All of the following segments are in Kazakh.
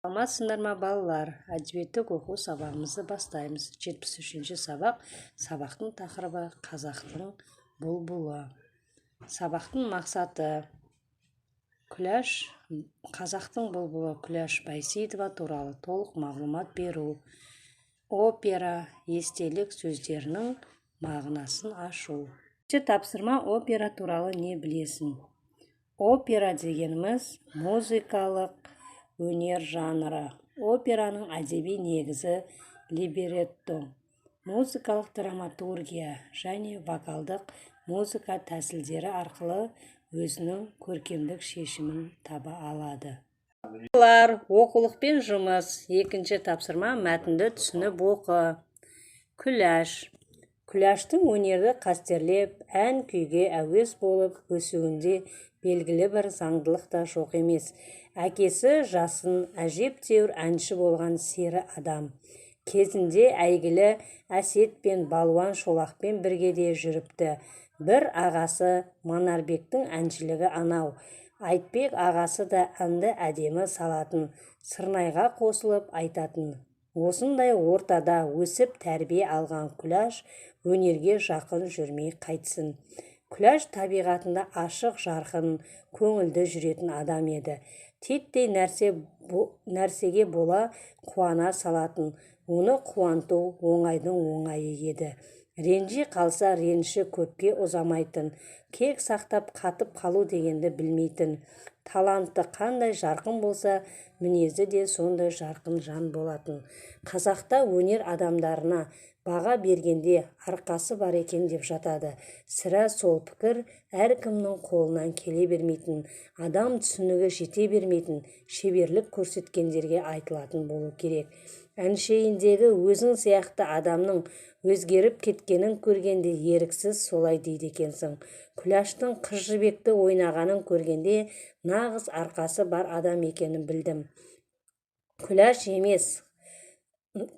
Саламатсыздар ма балалар? Әдебиеттік оқу сабағымызды бастаймыз. 73-ші сабақ. Сабақтың тақырыбы қазақтың бұлбұлы. Сабақтың мақсаты Күләш, қазақтың бұлбұлы Күләш Байсейітова туралы толық мағлұмат беру. Опера, естелік сөздерінің мағынасын ашу. Тапсырма: опера туралы не білесің? Опера дегеніміз музыкалық өнер жанры. Операның әдеби негізі либретто, музыкалық драматургия және вокалдық музыка тәсілдері арқылы өзінің көркемдік шешімін таба алады. Оқулықпен жұмыс. Екінші тапсырма: мәтінді түсініп оқы. Күләш. Күләштің өнерді қастерлеп, ән күйге әуес болып өсуінде белгілі бір заңдылық та жоқ емес. Әкесі жасын әжептәуір әнші болған сері адам. Кезінде әйгілі Әсет пен Балуан Шолақпен бірге де жүріпті. Бір ағасы Манарбектің әншілігі анау. Айтбек ағасы да әнді әдемі салатын, Сырнайға қосылып айтатын. Осындай ортада өсіп тәрбие алған Күләш өнерге жақын жүрмей қайтсын. Күләш табиғатында ашық, жарқын, көңілді жүретін адам еді. Титтей нәрсеге бола қуана салатын, оны қуанту оңайдың оңайы еді. Ренжи қалса реніші көпке ұзамайтын, кек сақтап қатып қалу дегенді білмейтін. Таланты қандай жарқын болса, мінезі де сондай жарқын жан болатын. Қазақта өнер адамдарына баға бергенде арқасы бар екен деп жатады. Сірә сол пікір әркімнің қолынан келе бермейтін, адам түсінігі жете бермейтін, шеберлік көрсеткендерге айтылатын болу керек. Әншейіндегі өзің сияқты адамның өзгеріп кеткенін көргенде еріксіз солай дейді екенсің. Күләштің Қыз жібекті ойнағанын көргенде нағыз арқасы бар адам екенін білдім. Күләш емес,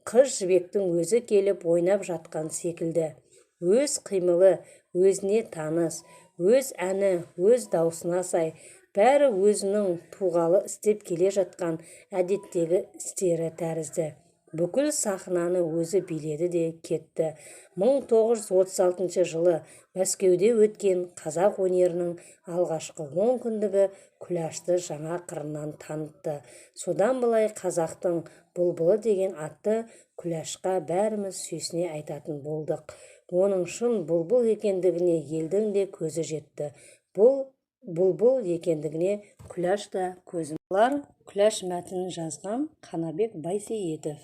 Қыз жібектің өзі келіп ойнап жатқан секілді. Өз қимылы, өзіне таныс, өз әні, өз даусына сай, бәрі өзінің туғалы істеп келе жатқан әдеттегі істері тәрізді. Бүкіл сахнаны өзі биледі де кетті. 1936 жылы Мәскеуде өткен қазақ өнерінің алғашқы 10 күндігі Күләшті жаңа қырынан танытты. Содан былай қазақтың бұлбұлы деген атты Күләшқа бәріміз сүйсіне айтатын болдық. Оның шын бұлбұл екендігіне елдің де көзі жетті. Бұлбұл екендігіне Күләш та көзі. Күләш мәтінін жазған Қанабек Байсейітов.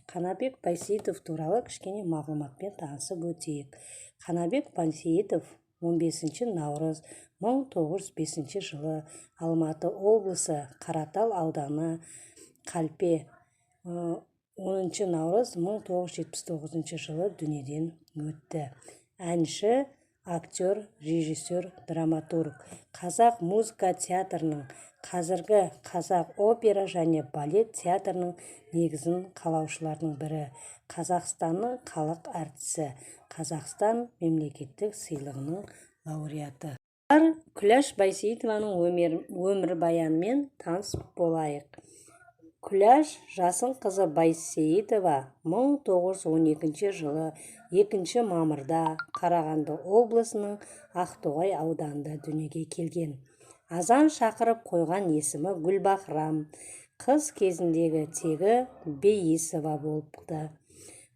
Қанабек Байсейітов туралы кішкене мағлұматпен танысып өтейік. Қанабек Байсейітов 15 наурыз 1905 жылы Алматы облысы Қаратал ауданы Қалпе, 10 наурыз 1979 жылы дүниеден өтті. Әнші, актер, режиссер, драматург. Қазақ музыка театрының, қазіргі қазақ опера және балет театрының негізін қалаушылардың бірі. Қазақстанның халық әртісі, Қазақстан мемлекеттік сыйлығының лауреаты. Күләш Байсейітованың өмірбаянымен таныс болайық. Күләш жасын қызы Байсейітова 1912 жылы 2 мамырда Қарағанды облысының Ақтоғай ауданында дүниеге келген. Азан шақырып қойған есімі Гүлбақрам. Қыз кезіндегі тегі Бейісова болыпты.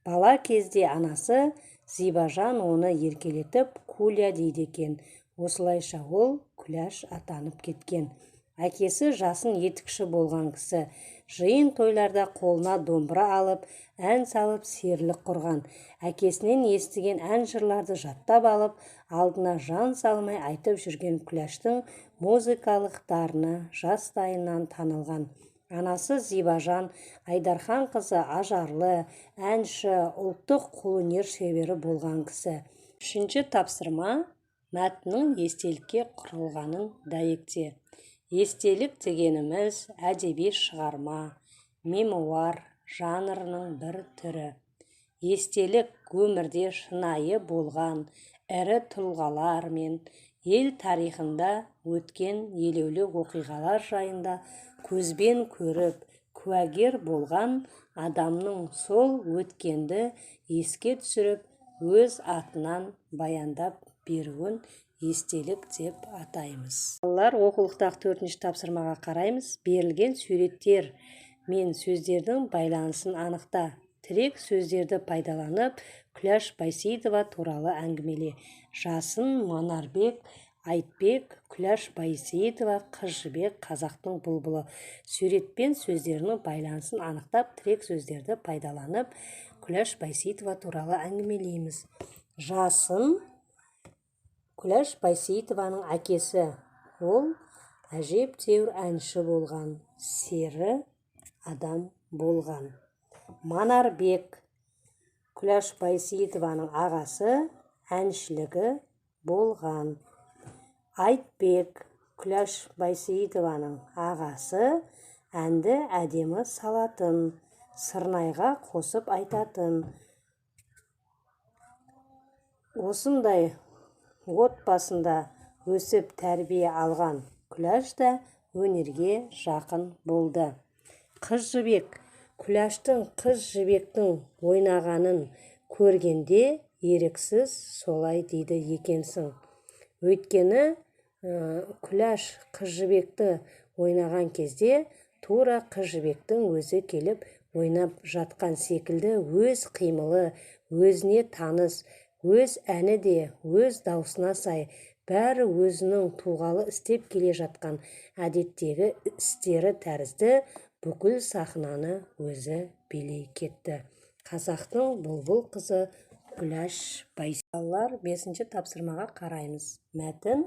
Бала кезде анасы Зибажан оны еркелетіп Куля дейді екен. Осылайша ол Күләш атанып кеткен. Әкесі жасын етікші болған кісі. Жиын тойларда қолына домбыра алып, ән салып серілік құрған. Әкесінен естіген ән жырларды жаттап алып, алдына жан салмай айтып жүрген Күләштің музыкалық дарыны жастайынан танылған. Анасы Зибажан Айдархан қызы ажарлы, әнші, ұлттық қолөнер шебері болған кісі. 3-ші тапсырма: мәтіннің естелікке құрылғанын дәйекте. Естелік дегеніміз әдеби шығарма, мемуар жанрының бір түрі. Естелік өмірде шынайы болған ірі тұлғалар мен ел тарихында өткен елеулі оқиғалар жайында көзбен көріп, куәгер болған адамның сол өткенді еске түсіріп, өз атынан баяндап беруін естелік деп атаймыз. Балалар, оқулықтағы 4-ші тапсырмаға қараймыз. Берілген суреттер мен сөздердің байланысын анықта. Тірек сөздерді пайдаланып, Күләш Байсейітова туралы әңгімеле. Жасын Манарбек, Айтбек, Күләш Байсейітова, Қыз жібек, қазақтың бұлбұлы. Суретпен сөздерінің байланысын анықтап, тірек сөздерді пайдаланып, Күләш Байсейітова туралы әңгімелейміз. Жасын Күләш Байсейітованың әкесі. Ол әжептәуір әнші болған, сері адам болған. Манарбек Күләш Байсейітованың ағасы, әншілігі болған. Айтбек Күләш Байсейітованың ағасы, әнді әдемі салатын, сырнайға қосып айтатын. Осындай отбасында өсіп тәрбие алған Күләш та өнерге жақын болды. Қыз жібек Күләштің Қыз жібектің ойнағанын көргенде еріксіз солай дейді екенсің. Өйткені Күләш Қыз жібекті ойнаған кезде тура Қыз жібектің өзі келіп ойнап жатқан секілді, өз қимылы, өзіне таныс, өз әні де өз даусына сай, бәрі өзінің туғалы істеп келе жатқан әдеттегі істері тәрізді бүкіл сахнаны өзі билей кетті. Қазақтың бұлбұл қызы Күләш Байсейітова. 5-ші тапсырмаға қараймыз. Мәтін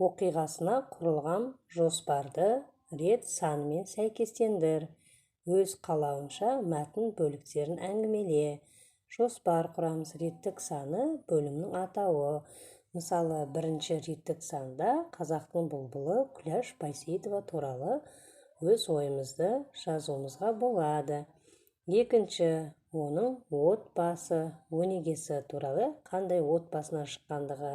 оқиғасына құрылған жоспарды рет санымен сәйкестендір. Өз қалауынша мәтін бөліктерін әңгімеле. Жоспар құрамыз. Реттік саны бөлімнің атауы. Мысалы, 1-ші реттік санда қазақтың бұлбұлы Күләш Байсейітова туралы өз ойымызды жазуымызға болады. 2-ші, оның отбасы, өнегесі туралы, қандай отбасына шыққандығы,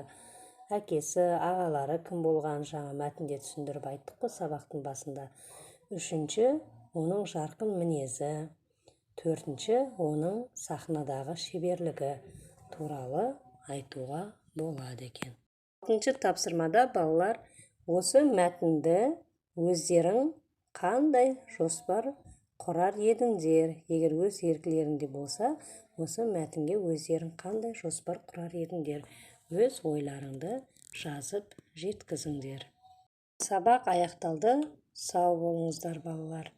әкесі, ағалары кім болған, жаңа мәтінде түсіндіріп айттық қой сабақтың басында. 3-ші, оның жарқын мінезі. 4-ші, оның сахнадағы шеберлігі туралы айтуға болады екен. 6-ші тапсырмада балалар осы мәтінді өздерің қандай жоспар құрар едіңдер? Егер өз еркілерінде болса, осы мәтінге өздерің қандай жоспар құрар едіңдер? Өз ойларыңды жазып жеткізіңдер. Сабақ аяқталды. Сау болыңыздар балалар.